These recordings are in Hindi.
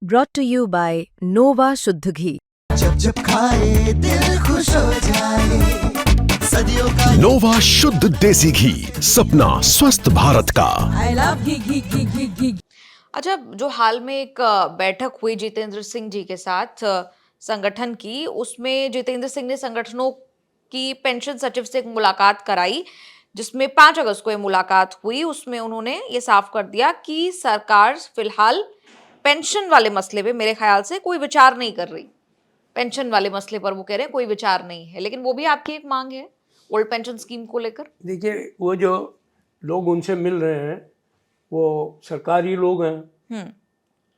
brought to you by Nova शुद्ध घी। जब जब खाए दिल खुश हो जाए, सदियों का नोवा शुद्ध देसी घी, सपना स्वस्थ भारत का। I love घी घी घी घी घी। अच्छा, जो हाल में एक बैठक हुई जितेंद्र सिंह जी के साथ संगठन की, उसमें जितेंद्र सिंह ने संगठनों की पेंशन सचिव से एक मुलाकात कराई, जिसमें 5 अगस्त को ये मुलाकात हुई। उसमें उन्होंने ये साफ कर दिया कि सरकार फिलहाल पेंशन वाले मसले पे मेरे ख्याल से कोई विचार नहीं कर रही। पेंशन वाले मसले पर वो कह रहे हैं कोई विचार नहीं है, लेकिन वो भी आपकी एक मांग है ओल्ड पेंशन स्कीम को लेकर। देखिए, वो जो लोग उनसे मिल रहे हैं वो सरकारी लोग हैं,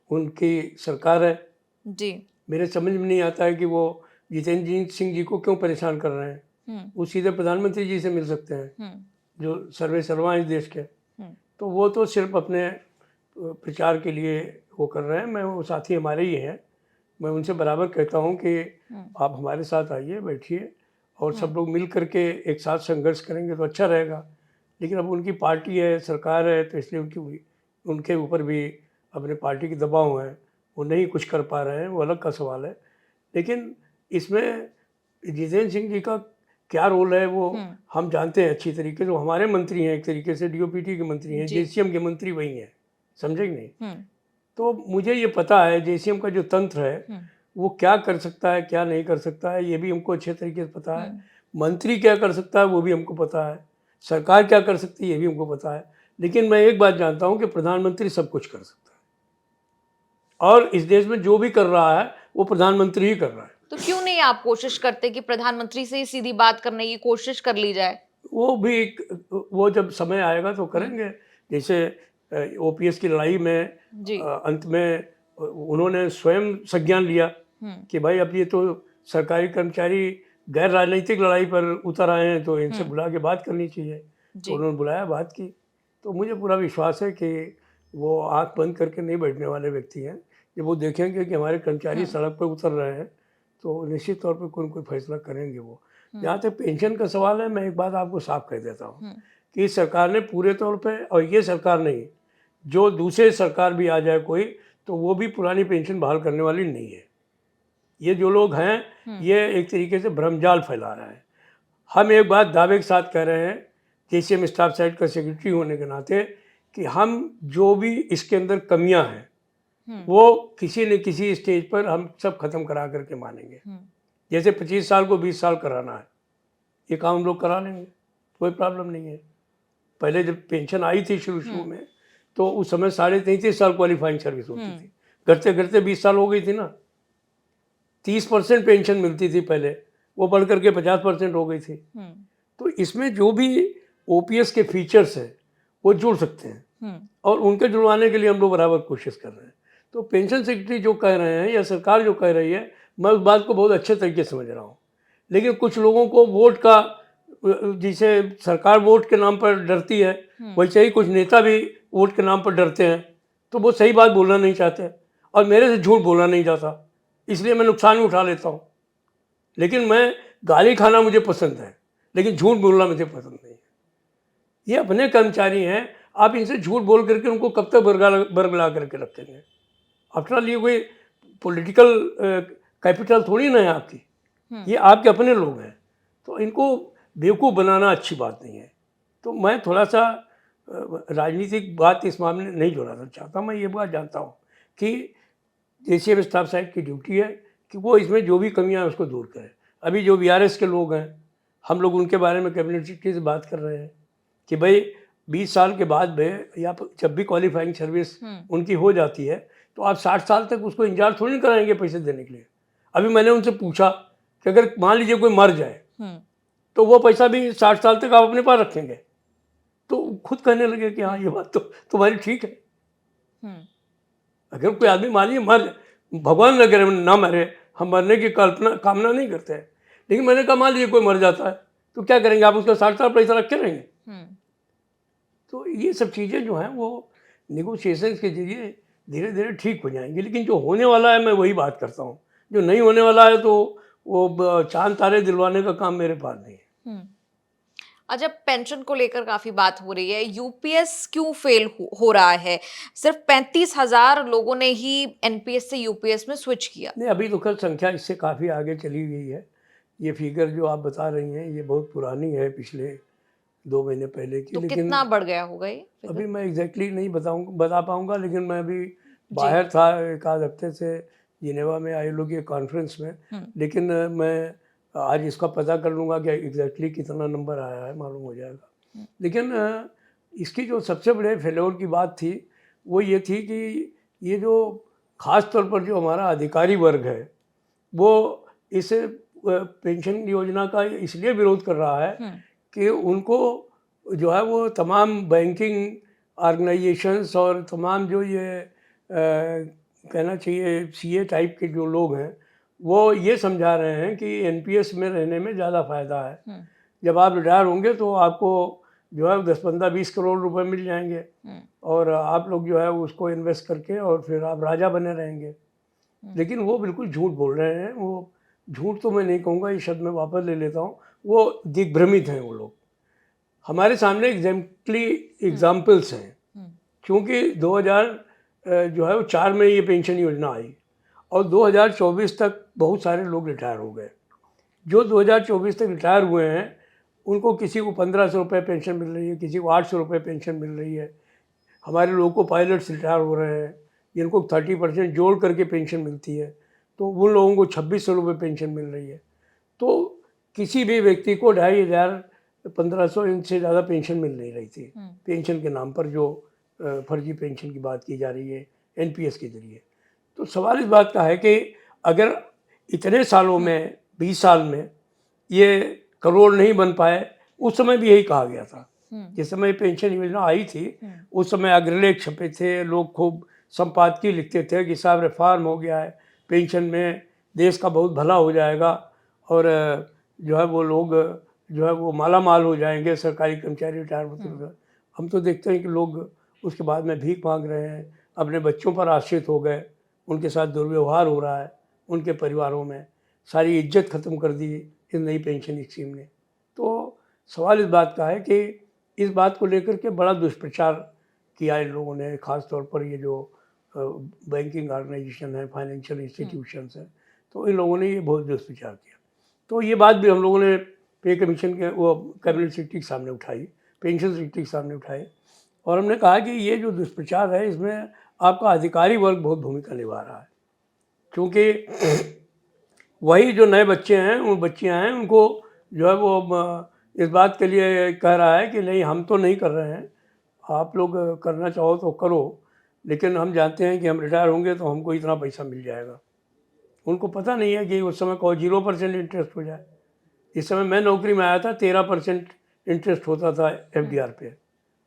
उनकी सरकार है जी। मेरे समझ में नहीं आता है कि वो जितेंद्र सिंह जी को क्यों परेशान कर रहे हैं। वो सीधे प्रधानमंत्री जी से मिल सकते हैं, जो सर्वे सर्वा इस देश के। तो वो तो सिर्फ अपने प्रचार के लिए वो कर रहे हैं। मैं वो साथी हमारे ही हैं, मैं उनसे बराबर कहता हूँ कि आप हमारे साथ आइए, बैठिए और सब लोग मिल करके एक साथ संघर्ष करेंगे तो अच्छा रहेगा। लेकिन अब उनकी पार्टी है, सरकार है, तो इसलिए उनके ऊपर भी अपने पार्टी के दबाव हैं, वो नहीं कुछ कर पा रहे हैं, वो अलग का सवाल है। लेकिन इसमें जितेंद्र सिंह जी का क्या रोल है वो हम जानते हैं अच्छी तरीके से। वो हमारे मंत्री हैं, एक तरीके से डीओपीटी के मंत्री हैं, जेसीएम के मंत्री वही हैं, समझे कि नहीं। तो मुझे ये पता है जेसीएम का जो तंत्र है वो क्या कर सकता है, क्या नहीं कर सकता है, ये भी हमको अच्छे तरीके से पता है। मंत्री क्या कर सकता है वो भी हमको पता है, सरकार क्या कर सकती है ये भी हमको पता है। लेकिन मैं एक बात जानता हूँ कि प्रधानमंत्री सब कुछ कर सकता है, और इस देश में जो भी कर रहा है वो प्रधानमंत्री ही कर रहा है। तो क्यों नहीं आप कोशिश करते कि प्रधानमंत्री से ही सीधी बात करने की कोशिश कर ली जाए? वो जब समय आएगा तो करेंगे। जैसे ओपीएस की लड़ाई में अंत में उन्होंने स्वयं संज्ञान लिया कि भाई अब ये तो सरकारी कर्मचारी गैर राजनीतिक लड़ाई पर उतर आए हैं, तो इनसे बुला के बात करनी चाहिए। तो उन्होंने बुलाया, बात की। तो मुझे पूरा विश्वास है कि वो आंख बंद करके नहीं बैठने वाले व्यक्ति हैं। जब वो देखेंगे कि हमारे कर्मचारी सड़क पर उतर रहे हैं तो निश्चित तौर पर कोई न कोई फैसला करेंगे वो। जहाँ तक पेंशन का सवाल है, मैं एक बात आपको साफ कह देता हूँ कि इस सरकार ने पूरे तौर पे, और ये सरकार नहीं, जो दूसरे सरकार भी आ जाए कोई, तो वो भी पुरानी पेंशन बहाल करने वाली नहीं है। ये जो लोग हैं ये एक तरीके से भ्रमजाल फैला रहे हैं। हम एक बात दावे के साथ कह रहे हैं जेसीएम स्टाफ साइड का सेक्रेटरी होने के नाते कि हम जो भी इसके अंदर कमियां हैं वो किसी न किसी स्टेज पर हम सब खत्म करा करके मानेंगे। जैसे 25 साल को 20 साल कराना है, ये काम हम लोग करा लेंगे, कोई प्रॉब्लम नहीं है। पहले जब पेंशन आई थी शुरू में तो उस समय 33.5 साल क्वालिफाइंग सर्विस होती थी, करते करते 20 साल हो गई थी ना। 30% पेंशन मिलती थी पहले, वो बढ़ करके 50% हो गई थी। तो इसमें जो भी ओपीएस के फीचर्स हैं वो जुड़ सकते हैं, और उनके जुड़वाने के लिए हम लोग बराबर कोशिश कर रहे हैं। तो पेंशन सेक्रेटरी जो कह रहे हैं या सरकार जो कह रही है, मैं उस बात को बहुत अच्छे तरीके से समझ रहा हूँ। लेकिन कुछ लोगों को वोट का, जिसे सरकार वोट के नाम पर डरती है, वैसे ही कुछ नेता भी वोट के नाम पर डरते हैं, तो वो सही बात बोलना नहीं चाहते, और मेरे से झूठ बोलना नहीं चाहता, इसलिए मैं नुकसान भी उठा लेता हूँ। लेकिन मैं गाली खाना मुझे पसंद है, लेकिन झूठ बोलना मुझे पसंद नहीं है। ये अपने कर्मचारी हैं, आप इनसे झूठ बोल करके उनको कब तक बरगला करके रखेंगे। आफ्टर ऑल ये कोई पॉलिटिकल कैपिटल थोड़ी ना है आपकी, ये आपके अपने लोग हैं, तो इनको बेवकूफ़ बनाना अच्छी बात नहीं है। तो मैं थोड़ा सा राजनीतिक बात इस मामले में नहीं जोड़ना चाहता। मैं ये बात जानता हूँ कि जेसीएम स्टाफ साइड की ड्यूटी है कि वो इसमें जो भी कमियां हैं उसको दूर करें। अभी जो वीआरएस के लोग हैं, हम लोग उनके बारे में कैबिनेट सेक्रेटरी से बात कर रहे हैं कि भाई 20 साल के बाद में, या जब भी क्वालिफाइंग सर्विस उनकी हो जाती है, तो आप 60 साल तक उसको इंतजार थोड़ी नहीं कराएंगे पैसे देने के लिए। अभी मैंने उनसे पूछा कि अगर मान लीजिए कोई मर जाए तो वो पैसा भी 60 साल तक आप अपने पास रखेंगे। तो खुद कहने लगे कि हाँ, ये बात तो तुम्हारी ठीक है। अगर कोई आदमी मान लीजिए मर, भगवान न करे ना मरे, हम मरने की कामना नहीं करते हैं, लेकिन मैंने कहा मान लीजिए कोई मर जाता है तो क्या करेंगे, आप उसका 60 साल पैसा रख के रहेंगे। तो ये सब चीज़ें जो हैं वो निगोशिएशन के जरिए धीरे धीरे ठीक हो जाएंगी। लेकिन जो होने वाला है मैं वही बात करता हूँ, जो नहीं होने वाला है तो वो चांद तारे दिलवाने का काम मेरे पास नहीं है। अच्छा, पेंशन को लेकर काफी बात हो रही है, यूपीएस क्यों फेल हो रहा है? सिर्फ 35,000 लोगों ने ही एनपीएस से यूपीएस में स्विच किया। नहीं, अभी तो खैर संख्या इससे काफ़ी आगे चली गई है। ये फिगर जो आप बता रही हैं ये बहुत पुरानी है, पिछले 2 महीने पहले की। तो लेकिन कितना बढ़ गया होगा ये figure? अभी मैं एग्जैक्टली नहीं बता पाऊंगा, लेकिन मैं अभी बाहर था एक आध हफ्ते से जिनेवा में आईएलओ के कॉन्फ्रेंस में। लेकिन मैं आज इसका पता कर लूँगा कि एग्जैक्टली कितना नंबर आया है, मालूम हो जाएगा। लेकिन इसकी जो सबसे बड़े फेल्योर की बात थी वो ये थी कि ये जो ख़ास तौर पर जो हमारा अधिकारी वर्ग है वो इस पेंशन योजना का इसलिए विरोध कर रहा है कि उनको जो है वो तमाम बैंकिंग ऑर्गेनाइजेशंस और तमाम जो ये कहना चाहिए सीए टाइप के जो लोग हैं वो ये समझा रहे हैं कि एनपीएस में रहने में ज़्यादा फ़ायदा है। जब आप रिटायर होंगे तो आपको जो है 10-15-20 करोड़ रुपए मिल जाएंगे और आप लोग जो है उसको इन्वेस्ट करके और फिर आप राजा बने रहेंगे। लेकिन वो बिल्कुल झूठ बोल रहे हैं। वो झूठ तो मैं नहीं कहूँगा, ये शब्द मैं वापस ले लेता हूँ, वो दिग्भ्रमित हैं वो लोग। हमारे सामने एग्जाम्पल्स हैं, क्योंकि 2000 जो है वो 4 में ये पेंशन योजना आई और 2024 तक बहुत सारे लोग रिटायर हो गए। जो 2024 तक रिटायर हुए हैं उनको किसी को 1500 रुपये पेंशन मिल रही है, किसी को 800 रुपये पेंशन मिल रही है। हमारे लोगों को पायलट्स रिटायर हो रहे हैं जिनको 30% जोड़ करके पेंशन मिलती है, तो उन लोगों को 2600 रुपये पेंशन मिल रही है। तो किसी भी व्यक्ति को 2500-1500 इनसे ज़्यादा पेंशन मिल नहीं रही थी। पेंशन के नाम पर जो फर्जी पेंशन की बात की जा रही है एनपीएस के जरिए। तो सवाल इस बात का है कि अगर इतने सालों में 20 साल में ये करोड़ नहीं बन पाए, उस समय भी यही कहा गया था। जिस समय पेंशन योजना आई थी उस समय अग्रलेख छपे थे, लोग खूब संपादकीय लिखते थे कि साहब रिफॉर्म हो गया है, पेंशन में देश का बहुत भला हो जाएगा और जो है वो लोग जो है वो माला माल हो जाएंगे, सरकारी कर्मचारी रिटायर होते हुए। हम तो देखते हैं कि लोग उसके बाद में भीख मांग रहे हैं, अपने बच्चों पर आश्रित हो गए, उनके साथ दुर्व्यवहार हो रहा है, उनके परिवारों में सारी इज्जत ख़त्म कर दी इस नई पेंशन स्कीम ने। तो सवाल इस बात का है कि इस बात को लेकर के बड़ा दुष्प्रचार किया इन लोगों ने, ख़ास तौर पर ये जो बैंकिंग ऑर्गेनाइजेशन है, फाइनेंशियल इंस्टीट्यूशंस हैं, तो इन लोगों ने ये बहुत दुष्प्रचार किया। तो ये बात भी हम लोगों ने पे कमीशन के वो कैबिनेट सेक्रेटरी के सामने उठाई, पेंशन सेक्रेटरी के सामने उठाई और हमने कहा कि ये जो दुष्प्रचार है इसमें आपका अधिकारी वर्ग बहुत भूमिका निभा रहा है, क्योंकि वही जो नए बच्चे हैं, उन बच्चियाँ हैं, उनको जो है वो इस बात के लिए कह रहा है कि नहीं हम तो नहीं कर रहे हैं, आप लोग करना चाहो तो करो, लेकिन हम जानते हैं कि हम रिटायर होंगे तो हमको इतना पैसा मिल जाएगा। उनको पता नहीं है कि उस समय को 0% इंटरेस्ट हो जाए। इस समय मैं नौकरी में आया था 13% इंटरेस्ट होता था एफडीआर पे,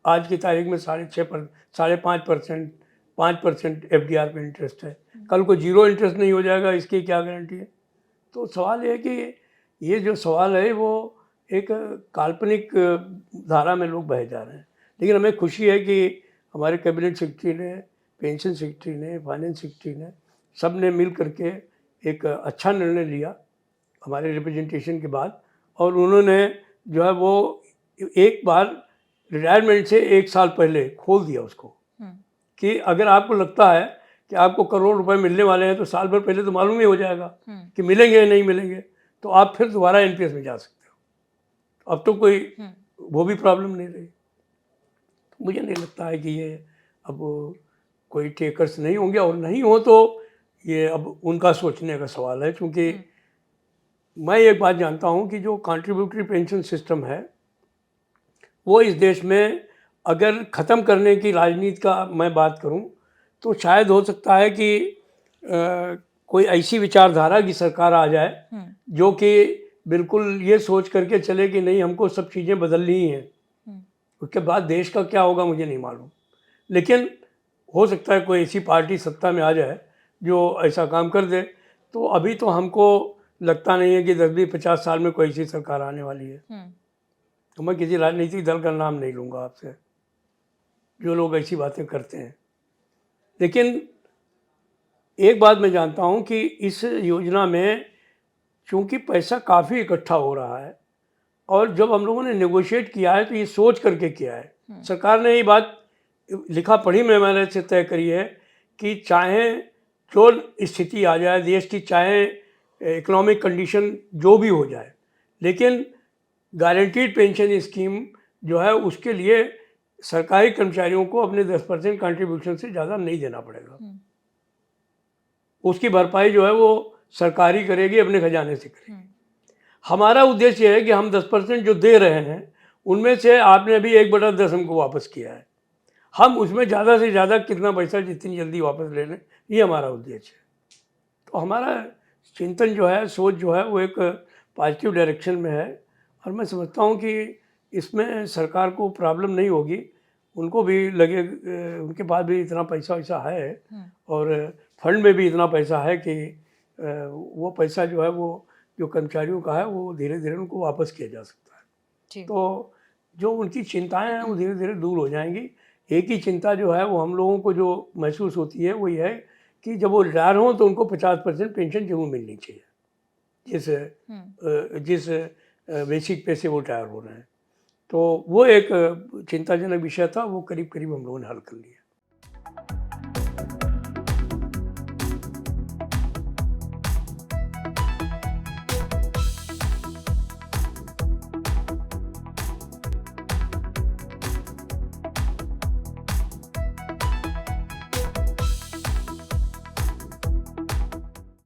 आज की तारीख में 5.5% 5% एफडीआर पे इंटरेस्ट है। कल को 0 इंटरेस्ट नहीं हो जाएगा, इसकी क्या गारंटी है? तो सवाल ये है कि ये जो सवाल है वो एक काल्पनिक धारा में लोग बह जा रहे हैं। लेकिन हमें खुशी है कि हमारे कैबिनेट सेक्रेटरी ने, पेंशन सेक्रेटरी ने, फाइनेंस सेक्रेटरी ने, सब ने मिल करके एक अच्छा निर्णय लिया हमारे रिप्रेजेंटेशन के बाद, और उन्होंने जो है वो एक बार रिटायरमेंट से 1 साल पहले खोल दिया उसको कि अगर आपको लगता है कि आपको करोड़ रुपए मिलने वाले हैं तो साल भर पहले तो मालूम ही हो जाएगा कि मिलेंगे या नहीं मिलेंगे, तो आप फिर दोबारा एनपीएस में जा सकते हो। अब तो कोई वो भी प्रॉब्लम नहीं रही। तो मुझे नहीं लगता है कि ये अब कोई टेकर्स नहीं होंगे, और नहीं हो तो ये अब उनका सोचने का सवाल है, क्योंकि मैं एक बात जानता हूँ कि जो कॉन्ट्रीब्यूटरी पेंशन सिस्टम है वो इस देश में अगर ख़त्म करने की राजनीति का मैं बात करूं तो शायद हो सकता है कि कोई ऐसी विचारधारा की सरकार आ जाए जो कि बिल्कुल ये सोच करके चले कि नहीं हमको सब चीज़ें बदलनी ही हैं। उसके बाद देश का क्या होगा मुझे नहीं मालूम, लेकिन हो सकता है कोई ऐसी पार्टी सत्ता में आ जाए जो ऐसा काम कर दे। तो अभी तो हमको लगता नहीं है कि 10-50 साल में कोई ऐसी सरकार आने वाली है। तो मैं किसी राजनीतिक दल का नाम नहीं लूँगा आपसे, जो लोग ऐसी बातें करते हैं। लेकिन एक बात मैं जानता हूँ कि इस योजना में चूँकि पैसा काफ़ी इकट्ठा हो रहा है और जब हम लोगों ने नेगोशिएट किया है तो ये सोच करके किया है। सरकार ने ये बात लिखा पढ़ी में मैंने से तय करी है कि चाहे जो स्थिति आ जाए देश की, चाहे इकोनॉमिक कंडीशन जो भी हो जाए, लेकिन गारंटीड पेंशन स्कीम जो है उसके लिए सरकारी कर्मचारियों को अपने 10% कंट्रीब्यूशन से ज़्यादा नहीं देना पड़ेगा। उसकी भरपाई जो है वो सरकारी करेगी, अपने खजाने से करेगी। हमारा उद्देश्य है कि हम 10% जो दे रहे हैं उनमें से आपने अभी 1/10 हमको वापस किया है, हम उसमें ज़्यादा से ज़्यादा कितना पैसा जितनी जल्दी वापस ले लें, ये हमारा उद्देश्य है। तो हमारा चिंतन जो है, सोच जो है, वो एक पॉजिटिव डायरेक्शन में है और मैं समझता हूँ कि इसमें सरकार को प्रॉब्लम नहीं होगी। उनको भी लगे, उनके पास भी इतना पैसा वैसा है और फंड में भी इतना पैसा है कि वो पैसा जो है वो जो कर्मचारियों का है वो धीरे धीरे उनको वापस किया जा सकता है। तो जो उनकी चिंताएं हैं वो धीरे धीरे दूर हो जाएंगी। एक ही चिंता जो है वो हम लोगों को जो महसूस होती है वो ये है कि जब वो रिटायर हों तो उनको 50% पेंशन जरूर मिलनी चाहिए, जिस बेसिक पे से वो रिटायर हो रहे हैं। तो वो एक चिंताजनक विषय था, वो करीब करीब हम लोगों ने हल कर लिया।